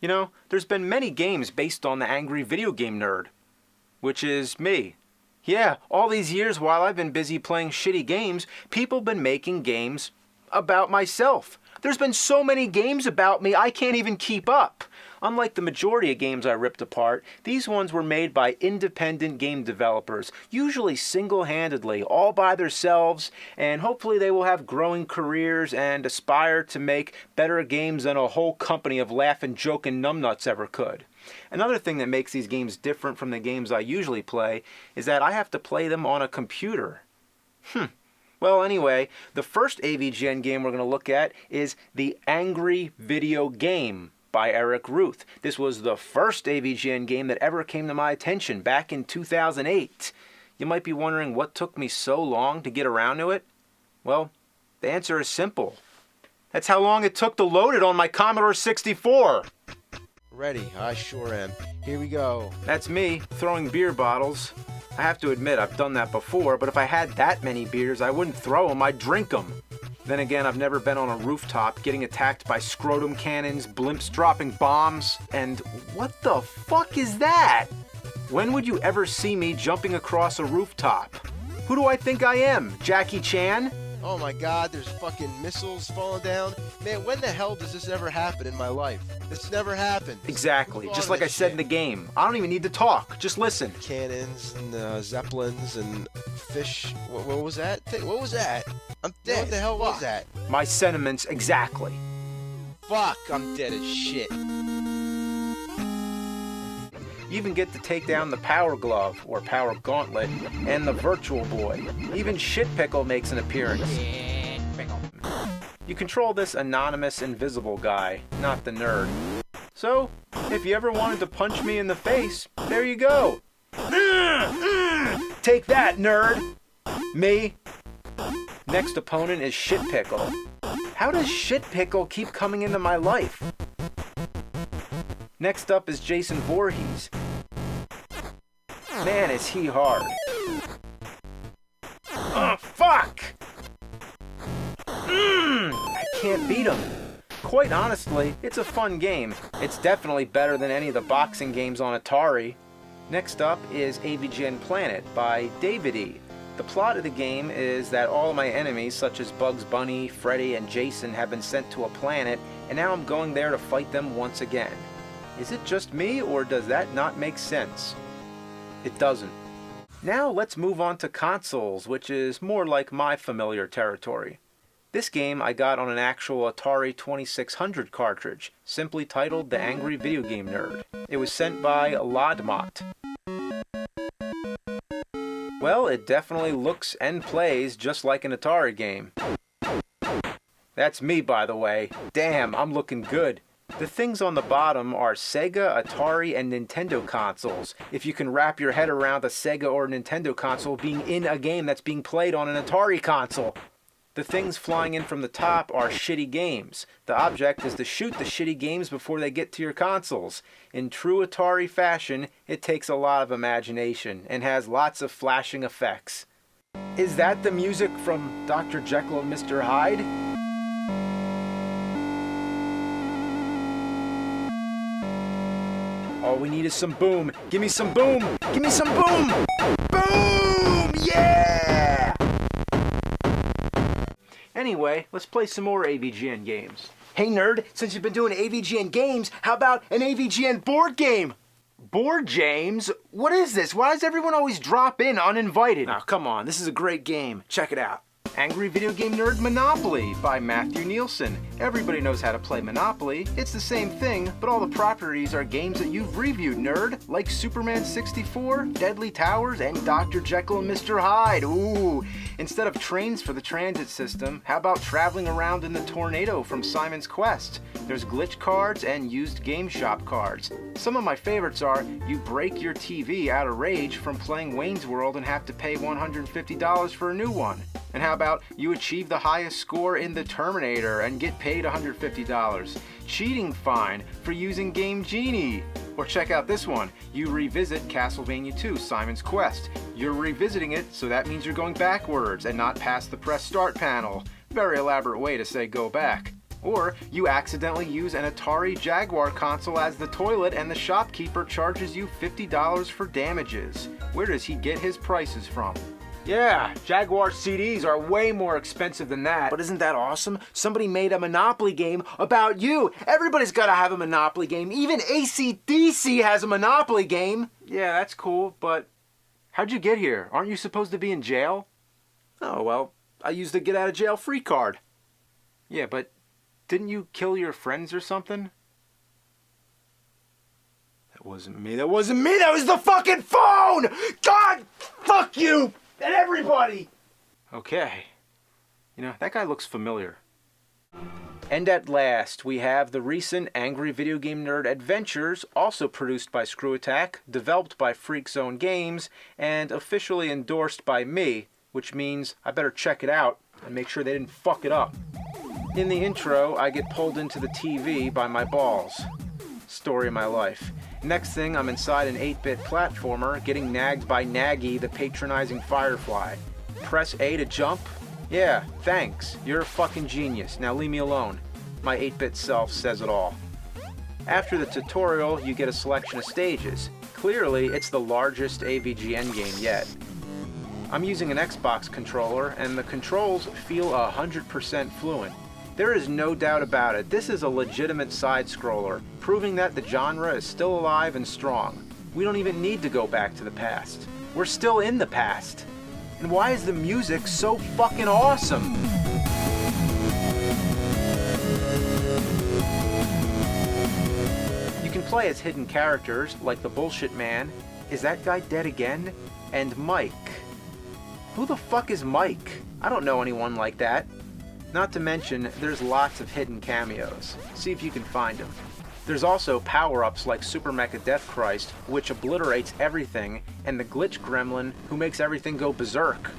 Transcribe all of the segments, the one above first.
You know, there's been many games based on the angry video game nerd, which is me. Yeah, all these years while I've been busy playing shitty games, people have been making games about myself. There's been so many games about me, I can't even keep up. Unlike the majority of games I ripped apart, these ones were made by independent game developers, usually single-handedly, all by themselves, and hopefully they will have growing careers and aspire to make better games than a whole company of laughing, joking numbnuts ever could. Another thing that makes these games different from the games I usually play is that I have to play them on a computer. Well, anyway, the first AVGN game we're going to look at is The Angry Video Game by Eric Ruth. This was the first AVGN game that ever came to my attention back in 2008. You might be wondering what took me so long to get around to it. Well, the answer is simple. That's how long it took to load it on my Commodore 64. Ready, I sure am. Here we go. That's me throwing beer bottles. I have to admit, I've done that before, but if I had that many beers, I wouldn't throw them, I'd drink them. Then again, I've never been on a rooftop getting attacked by scrotum cannons, blimps dropping bombs, and what the fuck is that? When would you ever see me jumping across a rooftop? Who do I think I am, Jackie Chan? Oh my god, there's fucking missiles falling down. Man, when the hell does this ever happen in my life? This never happened. Exactly, just like I said in the game. I don't even need to talk, just listen. Cannons and zeppelins and fish. What was that? What was that? I'm dead. What the hell was that? My sentiments exactly. Fuck, I'm dead as shit. You even get to take down the Power Glove, or Power Gauntlet, and the Virtual Boy. Even Shit Pickle makes an appearance. You control this anonymous, invisible guy, not the nerd. So, if you ever wanted to punch me in the face, there you go. Take that, nerd! Me. Next opponent is Shit Pickle. How does Shit Pickle keep coming into my life? Next up is Jason Voorhees. Man, is he hard. Fuck! I can't beat him. Quite honestly, it's a fun game. It's definitely better than any of the boxing games on Atari. Next up is AVGN Planet by David E. The plot of the game is that all of my enemies, such as Bugs Bunny, Freddy, and Jason, have been sent to a planet, and now I'm going there to fight them once again. Is it just me, or does that not make sense? It doesn't. Now let's move on to consoles, which is more like my familiar territory. This game I got on an actual Atari 2600 cartridge, simply titled The Angry Video Game Nerd. It was sent by Lodmot. Well, it definitely looks and plays just like an Atari game. That's me, by the way. Damn, I'm looking good. The things on the bottom are Sega, Atari, and Nintendo consoles. If you can wrap your head around a Sega or Nintendo console being in a game that's being played on an Atari console. The things flying in from the top are shitty games. The object is to shoot the shitty games before they get to your consoles. In true Atari fashion, it takes a lot of imagination and has lots of flashing effects. Is that the music from Dr. Jekyll and Mr. Hyde? All we need is some boom. Give me some boom. Give me some boom. Boom! Yeah! Anyway, let's play some more AVGN games. Hey nerd, since you've been doing AVGN games, how about an AVGN board game? Board games? What is this? Why does everyone always drop in uninvited? Now, come on, this is a great game. Check it out. Angry Video Game Nerd Monopoly by Matthew Nielsen. Everybody knows how to play Monopoly. It's the same thing, but all the properties are games that you've reviewed, nerd. Like Superman 64, Deadly Towers, and Dr. Jekyll and Mr. Hyde. Ooh. Instead of trains for the transit system, how about traveling around in the Tornado from Simon's Quest? There's glitch cards and used game shop cards. Some of my favorites are you break your TV out of rage from playing Wayne's World and have to pay $150 for a new one. And how about you achieve the highest score in the Terminator and get paid $150? Cheating fine for using Game Genie. Or check out this one. You revisit Castlevania 2, Simon's Quest. You're revisiting it, so that means you're going backwards and not past the press start panel. Very elaborate way to say go back. Or you accidentally use an Atari Jaguar console as the toilet and the shopkeeper charges you $50 for damages. Where does he get his prices from? Yeah, Jaguar CDs are way more expensive than that. But isn't that awesome? Somebody made a Monopoly game about you. Everybody's gotta have a Monopoly game. Even AC/DC has a Monopoly game. Yeah, that's cool, but how'd you get here? Aren't you supposed to be in jail? Oh, well, I used a get out of jail free card. Yeah, but didn't you kill your friends or something? That wasn't me. That wasn't me. That was the fucking phone! God, fuck you and everybody! Okay. You know, that guy looks familiar. And at last, we have the recent Angry Video Game Nerd Adventures, also produced by Screw Attack, developed by Freak Zone Games, and officially endorsed by me, which means I better check it out and make sure they didn't fuck it up. In the intro, I get pulled into the TV by my balls. Story of my life. Next thing, I'm inside an 8-bit platformer, getting nagged by Naggy, the patronizing Firefly. Press A to jump? Yeah, thanks. You're a fucking genius. Now leave me alone. My 8-bit self says it all. After the tutorial, you get a selection of stages. Clearly, it's the largest AVGN game yet. I'm using an Xbox controller, and the controls feel 100% fluent. There is no doubt about it, this is a legitimate side-scroller, proving that the genre is still alive and strong. We don't even need to go back to the past. We're still in the past. And why is the music so fucking awesome? You can play as hidden characters like the Bullshit Man, Is That Guy Dead Again? And Mike. Who the fuck is Mike? I don't know anyone like that. Not to mention, there's lots of hidden cameos. See if you can find them. There's also power-ups like Super Mecha Death Christ, which obliterates everything, and the Glitch Gremlin, who makes everything go berserk.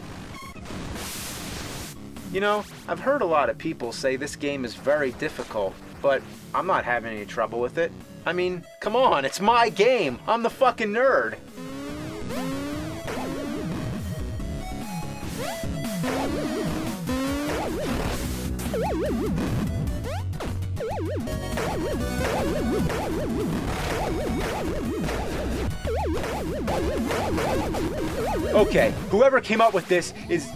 You know, I've heard a lot of people say this game is very difficult, but I'm not having any trouble with it. I mean, come on, it's my game! I'm the fucking nerd! Okay, whoever came up with this is...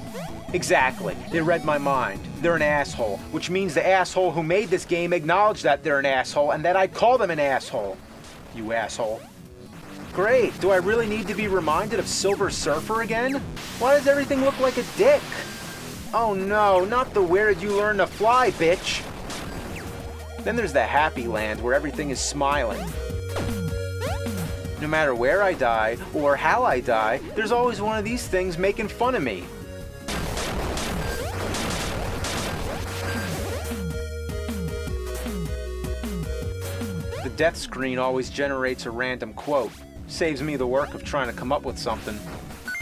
Exactly, they read my mind. They're an asshole, which means the asshole who made this game acknowledged that they're an asshole and that I'd call them an asshole. You asshole. Great, do I really need to be reminded of Silver Surfer again? Why does everything look like a dick? Oh no, not the where did you learn to fly, bitch. Then there's the happy land where everything is smiling. No matter where I die or how I die, there's always one of these things making fun of me. The death screen always generates a random quote. Saves me the work of trying to come up with something.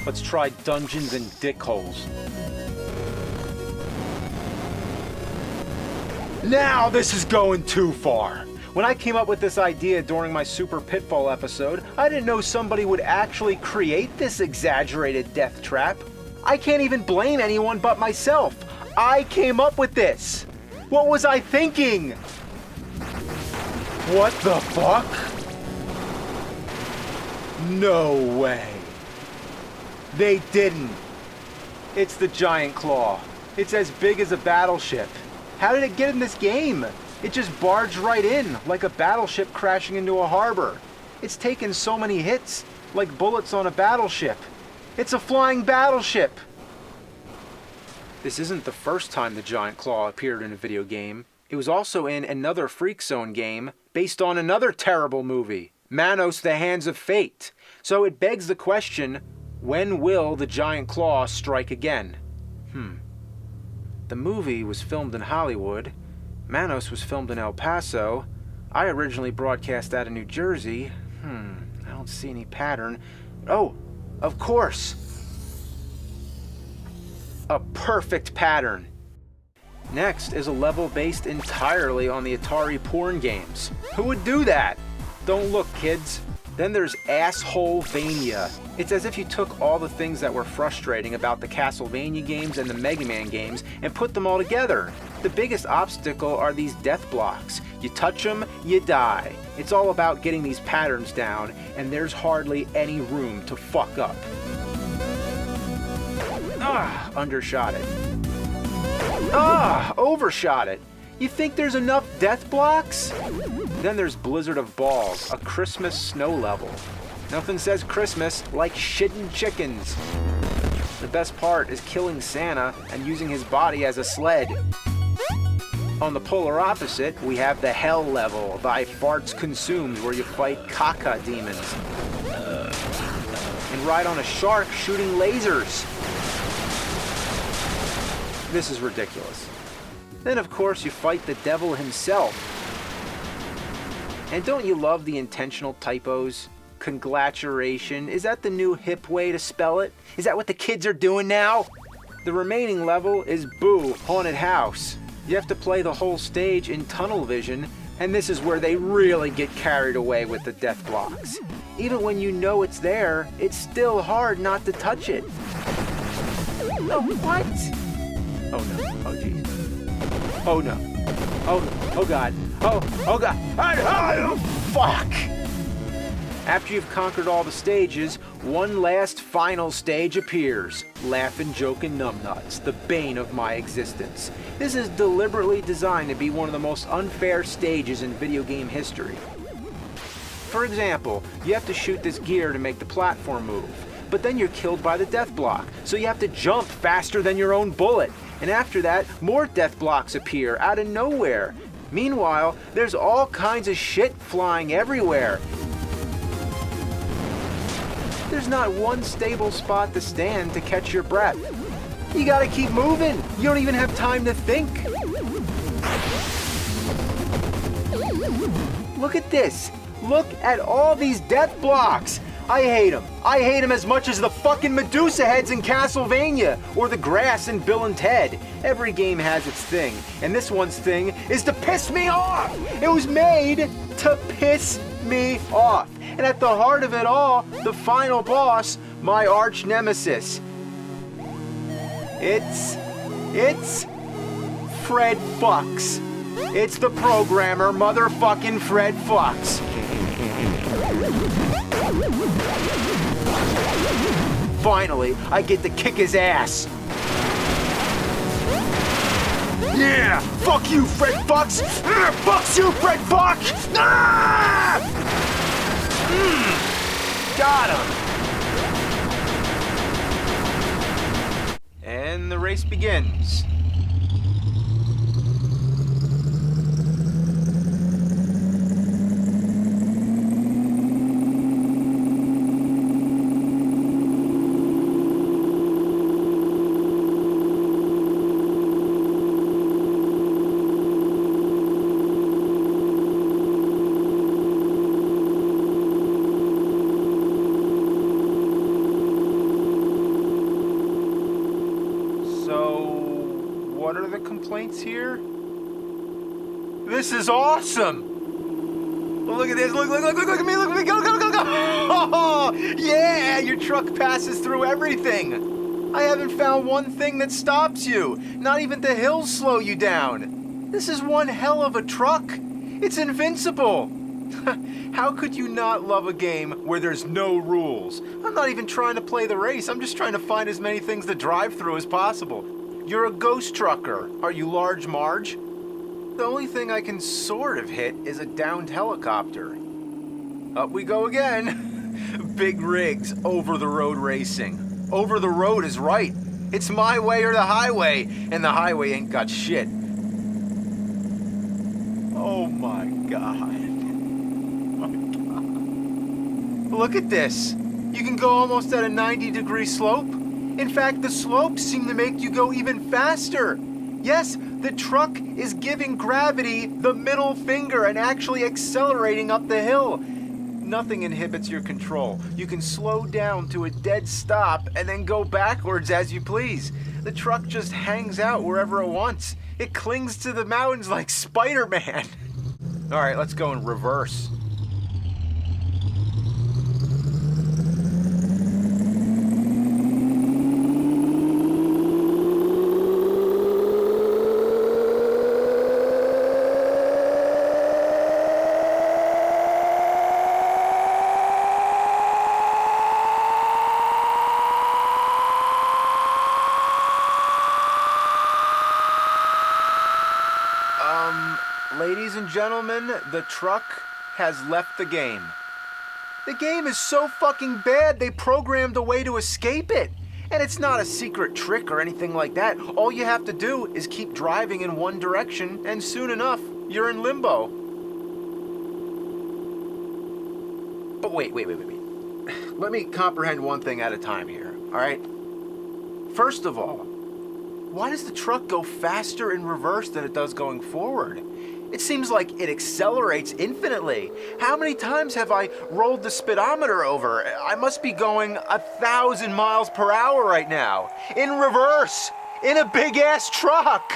Let's try Dungeons and Dickholes. Now this is going too far. When I came up with this idea during my Super Pitfall episode, I didn't know somebody would actually create this exaggerated death trap. I can't even blame anyone but myself. I came up with this. What was I thinking? What the fuck? No way. They didn't. It's the Giant Claw. It's as big as a battleship. How did it get in this game? It just barged right in, like a battleship crashing into a harbor. It's taken so many hits, like bullets on a battleship. It's a flying battleship! This isn't the first time the Giant Claw appeared in a video game. It was also in another Freak Zone game, based on another terrible movie, Manos: The Hands of Fate. So it begs the question, when will the Giant Claw strike again? The movie was filmed in Hollywood. Manos was filmed in El Paso. I originally broadcast out of New Jersey. I don't see any pattern. Oh, of course. A perfect pattern. Next is a level based entirely on the Atari porn games. Who would do that? Don't look, kids. Then there's Assholevania. It's as if you took all the things that were frustrating about the Castlevania games and the Mega Man games and put them all together. The biggest obstacle are these death blocks. You touch them, you die. It's all about getting these patterns down, and there's hardly any room to fuck up. Undershot it. Overshot it. You think there's enough death blocks? Then there's Blizzard of Balls, a Christmas snow level. Nothing says Christmas like shitting chickens. The best part is killing Santa and using his body as a sled. On the polar opposite, we have the Hell level, Thy Farts Consumed, where you fight caca demons. And ride on a shark shooting lasers. This is ridiculous. Then, of course, you fight the devil himself. And don't you love the intentional typos? Congratulation. Is that the new hip way to spell it? Is that what the kids are doing now? The remaining level is Boo Haunted House. You have to play the whole stage in tunnel vision, and this is where they really get carried away with the death blocks. Even when you know it's there, it's still hard not to touch it. Oh, what? Oh no. Oh jeez. Oh no. Oh god. Oh god. Oh, fuck! After you've conquered all the stages, one last final stage appears. Laughin' Jokin' Numbnuts, the bane of my existence. This is deliberately designed to be one of the most unfair stages in video game history. For example, you have to shoot this gear to make the platform move, but then you're killed by the death block, so you have to jump faster than your own bullet. And after that, more death blocks appear out of nowhere. Meanwhile, there's all kinds of shit flying everywhere. There's not one stable spot to stand to catch your breath. You gotta keep moving. You don't even have time to think. Look at this. Look at all these death blocks. I hate them. I hate them as much as the fucking Medusa heads in Castlevania or the grass in Bill and Ted. Every game has its thing, and this one's thing is to piss me off. It was made to piss me off. And at the heart of it all, the final boss, my arch nemesis. It's Fred Fucks. It's the programmer, motherfucking Fred Fucks. Finally, I get to kick his ass. Yeah! Fuck you, Fred Fucks! Fuck you, Fred Fuck! Got him! And the race begins. What are the complaints here? This is awesome! Look at this, look at me, look at me, go! Oh, yeah, your truck passes through everything! I haven't found one thing that stops you, not even the hills slow you down. This is one hell of a truck. It's invincible. How could you not love a game where there's no rules? I'm not even trying to play the race, I'm just trying to find as many things to drive through as possible. You're a ghost trucker. Are you Large Marge? The only thing I can sort of hit is a downed helicopter. Up we go again. Big rigs, over-the-road racing. Over the road is right. It's my way or the highway, and the highway ain't got shit. Oh my God. Look at this. You can go almost at a 90-degree slope. In fact, the slopes seem to make you go even faster. Yes, the truck is giving gravity the middle finger and actually accelerating up the hill. Nothing inhibits your control. You can slow down to a dead stop and then go backwards as you please. The truck just hangs out wherever it wants. It clings to the mountains like Spider-Man. All right, let's go in reverse. Ladies and gentlemen, the truck has left the game. The game is so fucking bad they programmed a way to escape it. And it's not a secret trick or anything like that. All you have to do is keep driving in one direction, and soon enough, you're in limbo. But wait. Let me comprehend one thing at a time here, all right? First of all, why does the truck go faster in reverse than it does going forward? It seems like it accelerates infinitely. How many times have I rolled the speedometer over? I must be going 1,000 miles per hour right now. In reverse, in a big-ass truck.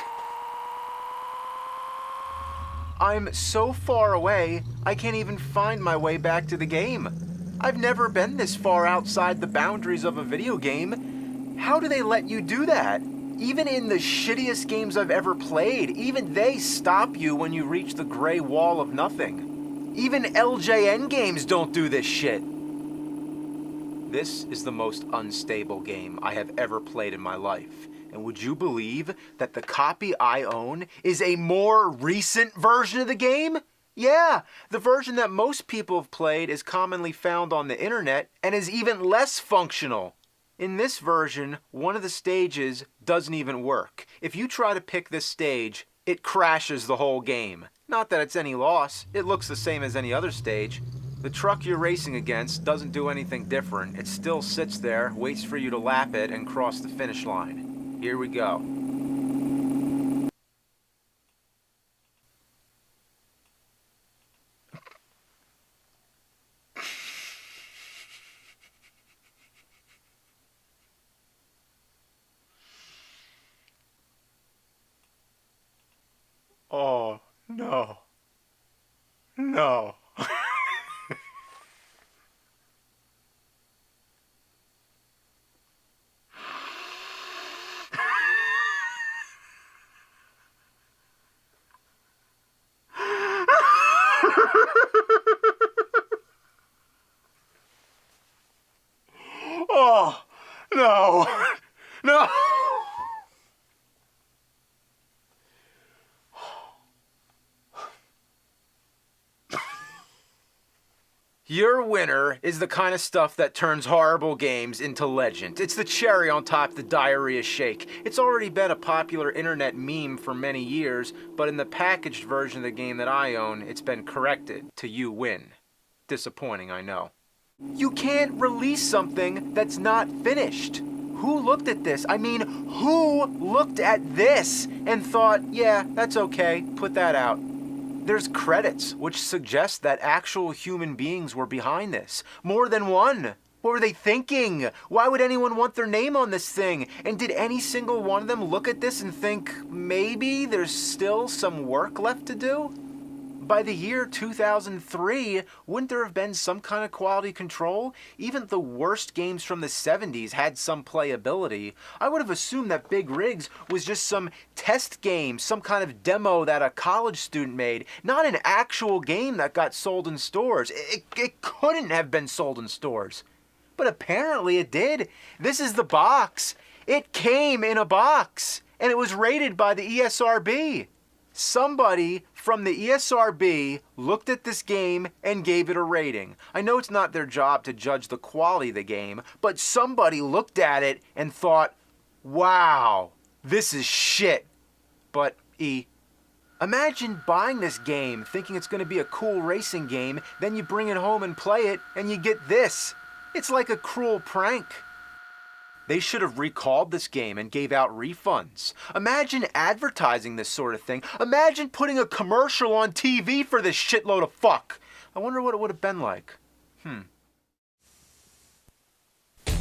I'm so far away, I can't even find my way back to the game. I've never been this far outside the boundaries of a video game. How do they let you do that? Even in the shittiest games I've ever played, even they stop you when you reach the gray wall of nothing. Even LJN games don't do this shit. This is the most unstable game I have ever played in my life. And would you believe that the copy I own is a more recent version of the game? Yeah, the version that most people have played is commonly found on the internet and is even less functional. In this version, one of the stages doesn't even work. If you try to pick this stage, it crashes the whole game. Not that it's any loss, it looks the same as any other stage. The truck you're racing against doesn't do anything different. It still sits there, waits for you to lap it and cross the finish line. Here we go. Oh, no. No. Oh, no. No. Your winner is the kind of stuff that turns horrible games into legend. It's the cherry on top of the diarrhea shake. It's already been a popular internet meme for many years, but in the packaged version of the game that I own, it's been corrected to "you win." Disappointing, I know. You can't release something that's not finished. Who looked at this? I mean, who looked at this and thought, yeah, that's okay, put that out? There's credits, which suggest that actual human beings were behind this. More than one. What were they thinking? Why would anyone want their name on this thing? And did any single one of them look at this and think, maybe there's still some work left to do? By the year 2003, wouldn't there have been some kind of quality control? Even the worst games from the 70s had some playability. I would have assumed that Big Rigs was just some test game, some kind of demo that a college student made, not an actual game that got sold in stores. It couldn't have been sold in stores. But apparently it did. This is the box. It came in a box, and it was rated by the ESRB. Somebody from the ESRB looked at this game and gave it a rating. I know it's not their job to judge the quality of the game, but somebody looked at it and thought, wow, this is shit. But imagine buying this game thinking it's going to be a cool racing game, then you bring it home and play it and you get this. It's like a cruel prank. They should have recalled this game and gave out refunds. Imagine advertising this sort of thing. Imagine putting a commercial on TV for this shitload of fuck. I wonder what it would have been like.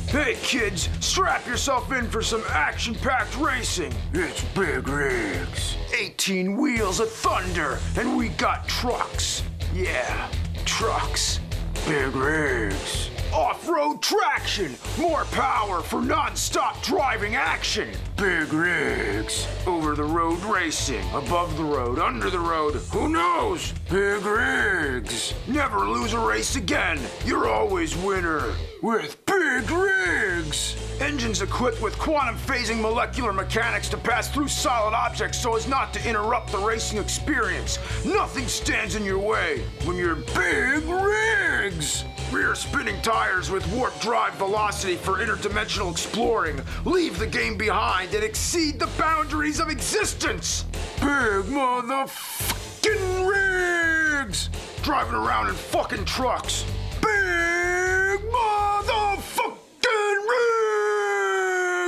Hey kids, strap yourself in for some action-packed racing. It's Big Rigs. 18 wheels of thunder, and we got trucks. Yeah, trucks. Big Rigs. Off-road traction, more power for non-stop driving action. Big Rigs. Over-the-road racing, above the road, under the road, who knows? Big Rigs. Never lose a race again. You're always winner with Big big rigs. Engines equipped with quantum phasing molecular mechanics to pass through solid objects so as not to interrupt the racing experience. Nothing stands in your way when you're big rigs. Rear spinning tires with warp drive velocity for interdimensional exploring. Leave the game behind and exceed the boundaries of existence. Big motherfucking rigs. Driving around in fucking trucks. Big motherfucking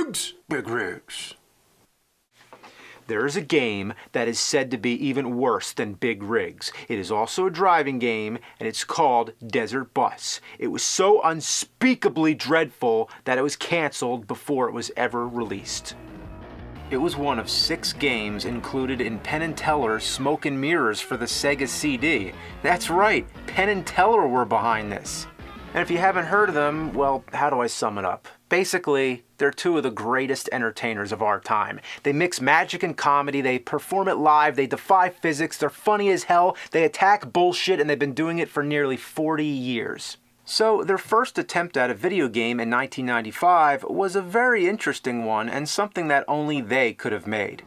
rigs. Big rigs. There is a game that is said to be even worse than Big Rigs. It is also a driving game, and it's called Desert Bus. It was so unspeakably dreadful that it was canceled before it was ever released. It was one of 6 games included in Penn and Teller's Smoke and Mirrors for the Sega CD. That's right, Penn and Teller were behind this. And if you haven't heard of them, well, how do I sum it up? Basically, they're 2 of the greatest entertainers of our time. They mix magic and comedy, they perform it live, they defy physics, they're funny as hell, they attack bullshit, and they've been doing it for nearly 40 years. So their first attempt at a video game in 1995 was a very interesting one and something that only they could have made.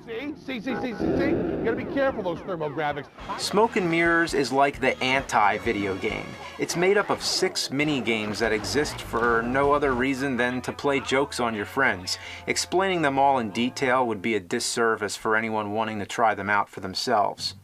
See? You gotta be careful, those thermographics. Smoke and Mirrors is like the anti-video game. It's made up of 6 mini-games that exist for no other reason than to play jokes on your friends. Explaining them all in detail would be a disservice for anyone wanting to try them out for themselves.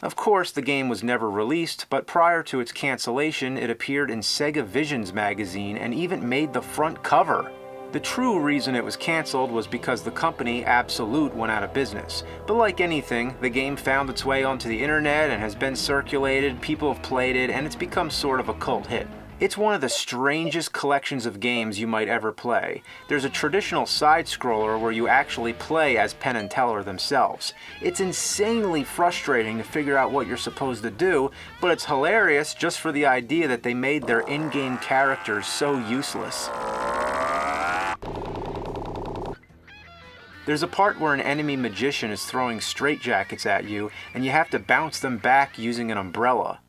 Of course, the game was never released, but prior to its cancellation, it appeared in Sega Visions magazine and even made the front cover. The true reason it was cancelled was because the company, Absolute, went out of business. But like anything, the game found its way onto the internet and has been circulated, people have played it, and it's become sort of a cult hit. It's one of the strangest collections of games you might ever play. There's a traditional side-scroller where you actually play as Penn and Teller themselves. It's insanely frustrating to figure out what you're supposed to do, but it's hilarious just for the idea that they made their in-game characters so useless. There's a part where an enemy magician is throwing straitjackets at you, and you have to bounce them back using an umbrella.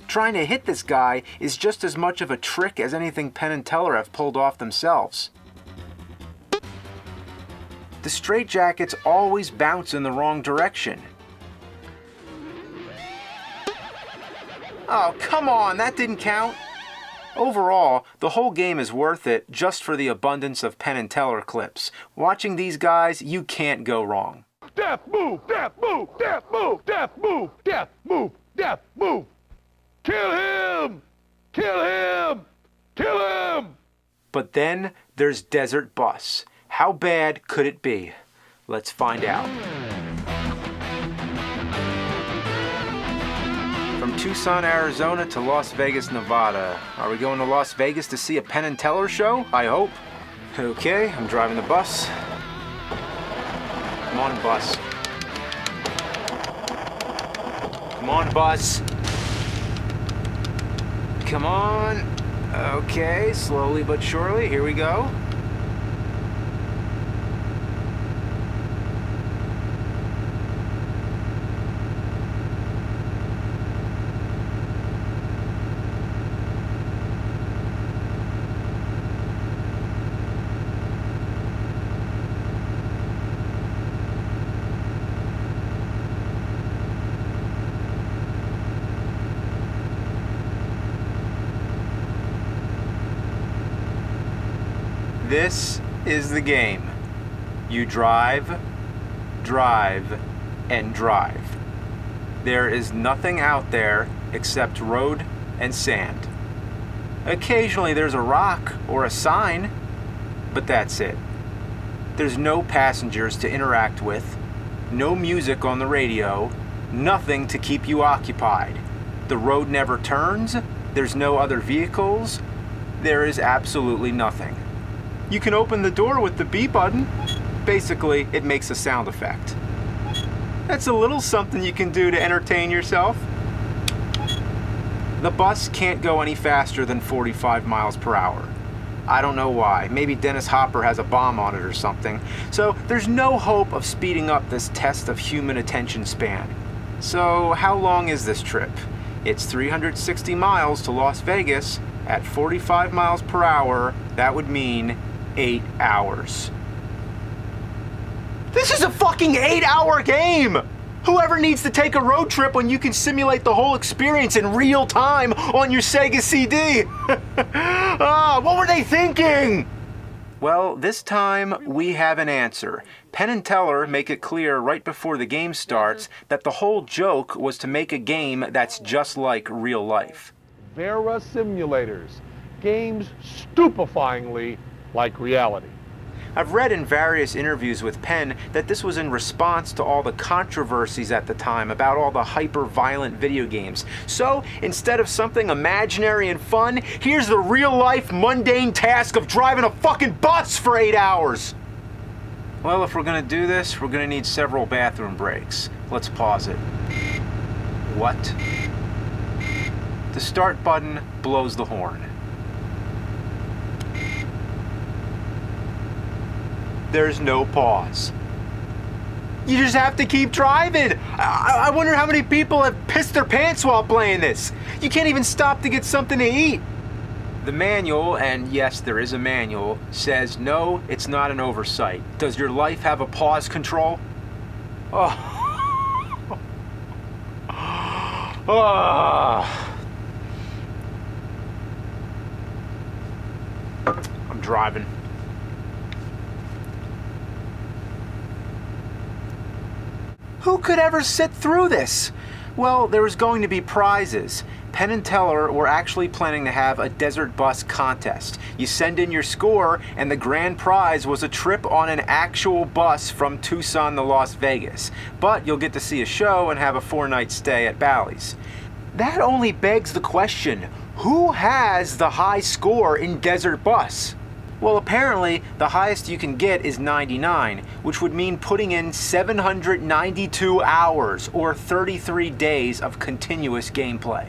Trying to hit this guy is just as much of a trick as anything Penn and Teller have pulled off themselves. The straitjackets always bounce in the wrong direction. Oh, come on, that didn't count. Overall, the whole game is worth it just for the abundance of Penn and Teller clips. Watching these guys, you can't go wrong. Death move, death move, death move, death move, death move, death move. Kill him! Kill him! Kill him! But then there's Desert Bus. How bad could it be? Let's find out. From Tucson, Arizona to Las Vegas, Nevada. Are we going to Las Vegas to see a Penn and Teller show? I hope. Okay, I'm driving the bus. Come on, bus. Come on, bus. Come on. Okay, slowly but surely, here we go. This is the game. You drive, drive, and drive. There is nothing out there except road and sand. Occasionally there's a rock or a sign, but that's it. There's no passengers to interact with, no music on the radio, nothing to keep you occupied. The road never turns, there's no other vehicles, there is absolutely nothing. You can open the door with the B button. Basically, it makes a sound effect. That's a little something you can do to entertain yourself. The bus can't go any faster than 45 miles per hour. I don't know why. Maybe Dennis Hopper has a bomb on it or something. So there's no hope of speeding up this test of human attention span. So how long is this trip? It's 360 miles to Las Vegas, At 45 miles per hour, that would mean 8 hours. This is a fucking 8-hour game! Whoever needs to take a road trip when you can simulate the whole experience in real time on your Sega CD? What were they thinking? Well, this time we have an answer. Penn and Teller make it clear right before the game starts that the whole joke was to make a game that's just like real life. Vera simulators. Games stupefyingly like reality. I've read in various interviews with Penn that this was in response to all the controversies at the time about all the hyper-violent video games. So, instead of something imaginary and fun, here's the real-life mundane task of driving a fucking bus for 8 hours! Well, if we're gonna do this, we're gonna need several bathroom breaks. Let's pause it. What? The start button blows the horn. There's no pause. You just have to keep driving. I wonder how many people have pissed their pants while playing this. You can't even stop to get something to eat. The manual, and yes, there is a manual, says no, it's not an oversight. Does your life have a pause control? Oh. Oh. I'm driving. Who could ever sit through this? Well, there was going to be prizes. Penn and Teller were actually planning to have a desert bus contest. You send in your score, and the grand prize was a trip on an actual bus from Tucson to Las Vegas. But you'll get to see a show and have a 4-night stay at Bally's. That only begs the question, who has the high score in Desert Bus? Well, apparently, the highest you can get is 99, which would mean putting in 792 hours, or 33 days of continuous gameplay.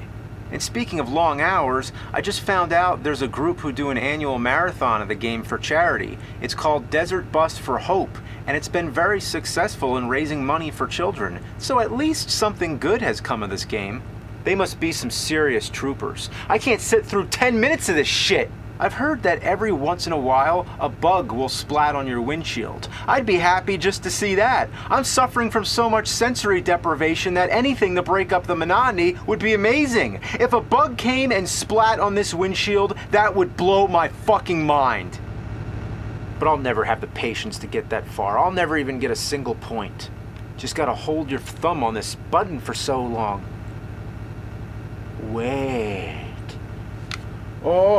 And speaking of long hours, I just found out there's a group who do an annual marathon of the game for charity. It's called Desert Bus for Hope, and it's been very successful in raising money for children, so at least something good has come of this game. They must be some serious troopers. I can't sit through 10 minutes of this shit! I've heard that every once in a while, a bug will splat on your windshield. I'd be happy just to see that. I'm suffering from so much sensory deprivation that anything to break up the monotony would be amazing. If a bug came and splat on this windshield, that would blow my fucking mind. But I'll never have the patience to get that far. I'll never even get a single point. Just gotta hold your thumb on this button for so long. Wait. Oh!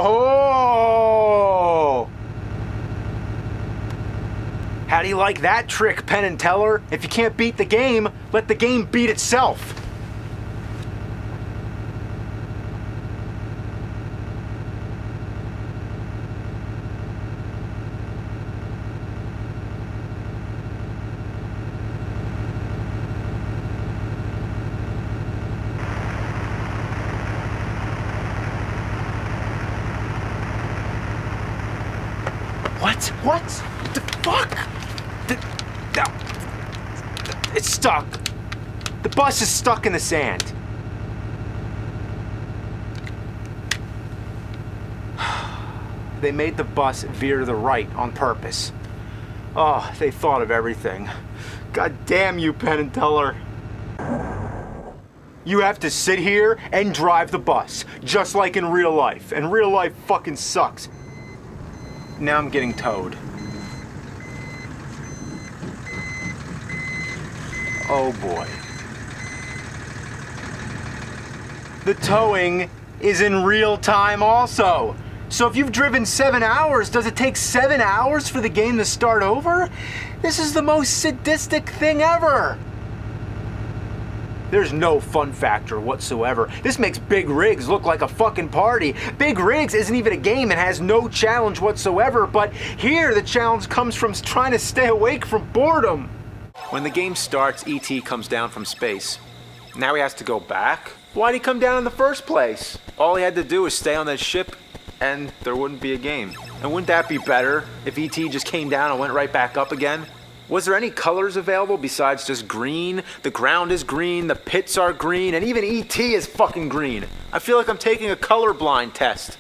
How do you like that trick, Penn and Teller? If you can't beat the game, let the game beat itself. What? The fuck? It's stuck. The bus is stuck in the sand. They made the bus veer to the right on purpose. Oh, they thought of everything. God damn you, Penn and Teller. You have to sit here and drive the bus, just like in real life, and real life fucking sucks. Now I'm getting towed. Oh boy. The towing is in real time also. So if you've driven 7 hours, does it take 7 hours for the game to start over? This is the most sadistic thing ever. There's no fun factor whatsoever. This makes Big Rigs look like a fucking party. Big Rigs isn't even a game and has no challenge whatsoever, but here the challenge comes from trying to stay awake from boredom. When the game starts, E.T. comes down from space. Now he has to go back? Why'd he come down in the first place? All he had to do was stay on that ship and there wouldn't be a game. And wouldn't that be better if E.T. just came down and went right back up again? Was there any colors available besides just green? The ground is green, the pits are green, and even E.T. is fucking green. I feel like I'm taking a colorblind test.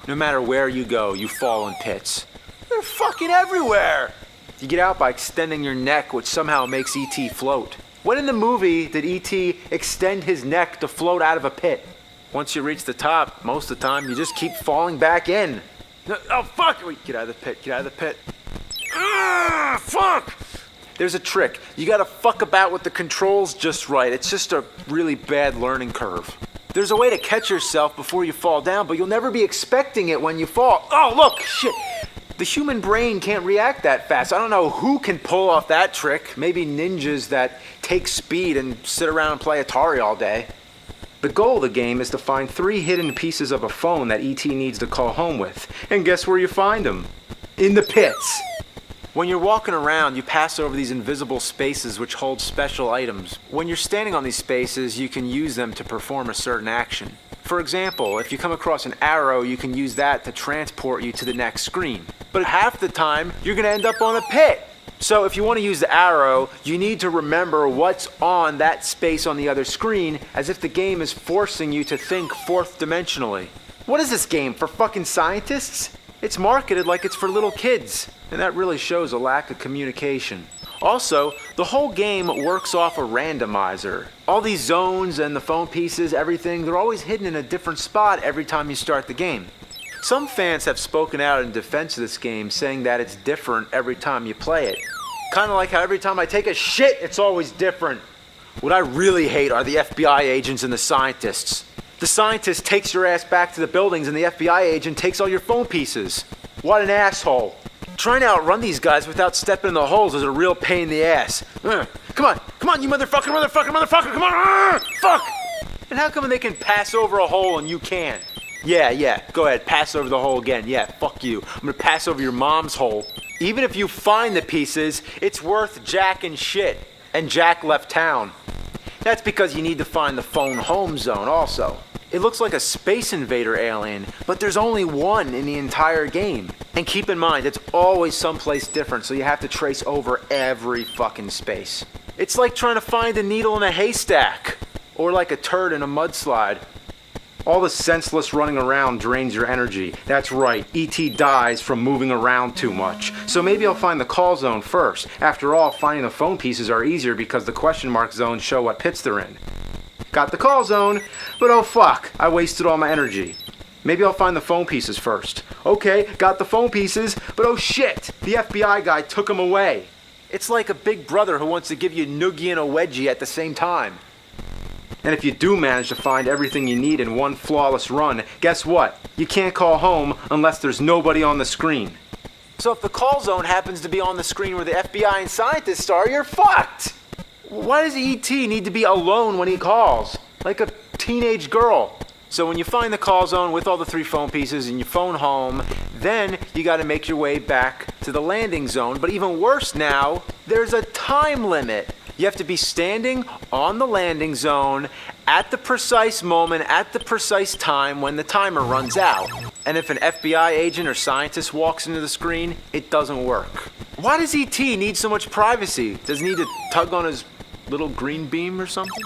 No matter where you go, you fall in pits. They're fucking everywhere! You get out by extending your neck, which somehow makes E.T. float. When in the movie did E.T. extend his neck to float out of a pit? Once you reach the top, most of the time, you just keep falling back in. Oh, fuck! Wait, get out of the pit, get out of the pit. Ah, fuck! There's a trick. You gotta fuck about with the controls just right. It's just a really bad learning curve. There's a way to catch yourself before you fall down, but you'll never be expecting it when you fall. Oh, look, shit. The human brain can't react that fast. I don't know who can pull off that trick. Maybe ninjas that take speed and sit around and play Atari all day. The goal of the game is to find 3 hidden pieces of a phone that E.T. needs to call home with. And guess where you find them? In the pits. When you're walking around, you pass over these invisible spaces which hold special items. When you're standing on these spaces, you can use them to perform a certain action. For example, if you come across an arrow, you can use that to transport you to the next screen. But half the time, you're gonna end up on a pit. So if you want to use the arrow, you need to remember what's on that space on the other screen, as if the game is forcing you to think 4th dimensionally. What is this game, for fucking scientists? It's marketed like it's for little kids, and that really shows a lack of communication. Also, the whole game works off a randomizer. All these zones and the phone pieces, everything, they're always hidden in a different spot every time you start the game. Some fans have spoken out in defense of this game, saying that it's different every time you play it. Kind of like how every time I take a shit, it's always different. What I really hate are the FBI agents and the scientists. The scientist takes your ass back to the buildings and the FBI agent takes all your phone pieces. What an asshole. Trying to outrun these guys without stepping in the holes is a real pain in the ass. Come on, you motherfucker, come on, fuck! And how come they can pass over a hole and you can't? Yeah, go ahead, pass over the hole again. Yeah, fuck you. I'm gonna pass over your mom's hole. Even if you find the pieces, it's worth Jack and shit. And Jack left town. That's because you need to find the phone home zone also. It looks like a Space Invader alien, but there's only one in the entire game. And keep in mind, it's always someplace different, so you have to trace over every fucking space. It's like trying to find a needle in a haystack, or like a turd in a mudslide. All the senseless running around drains your energy. That's right, E.T. dies from moving around too much. So maybe I'll find the call zone first. After all, finding the phone pieces are easier because the question mark zones show what pits they're in. Got the call zone, but oh fuck, I wasted all my energy. Maybe I'll find the phone pieces first. Okay, got the phone pieces, but oh shit, the FBI guy took them away. It's like a big brother who wants to give you a noogie and a wedgie at the same time. And if you do manage to find everything you need in one flawless run, guess what? You can't call home unless there's nobody on the screen. So if the call zone happens to be on the screen where the FBI and scientists are, you're fucked! Why does E.T. need to be alone when he calls? Like a teenage girl. So when you find the call zone with all the 3 phone pieces and you phone home, then you gotta make your way back to the landing zone. But even worse now, there's a time limit. You have to be standing on the landing zone at the precise moment, at the precise time when the timer runs out. And if an FBI agent or scientist walks into the screen, it doesn't work. Why does E.T. need so much privacy? Does he need to tug on his little green beam or something?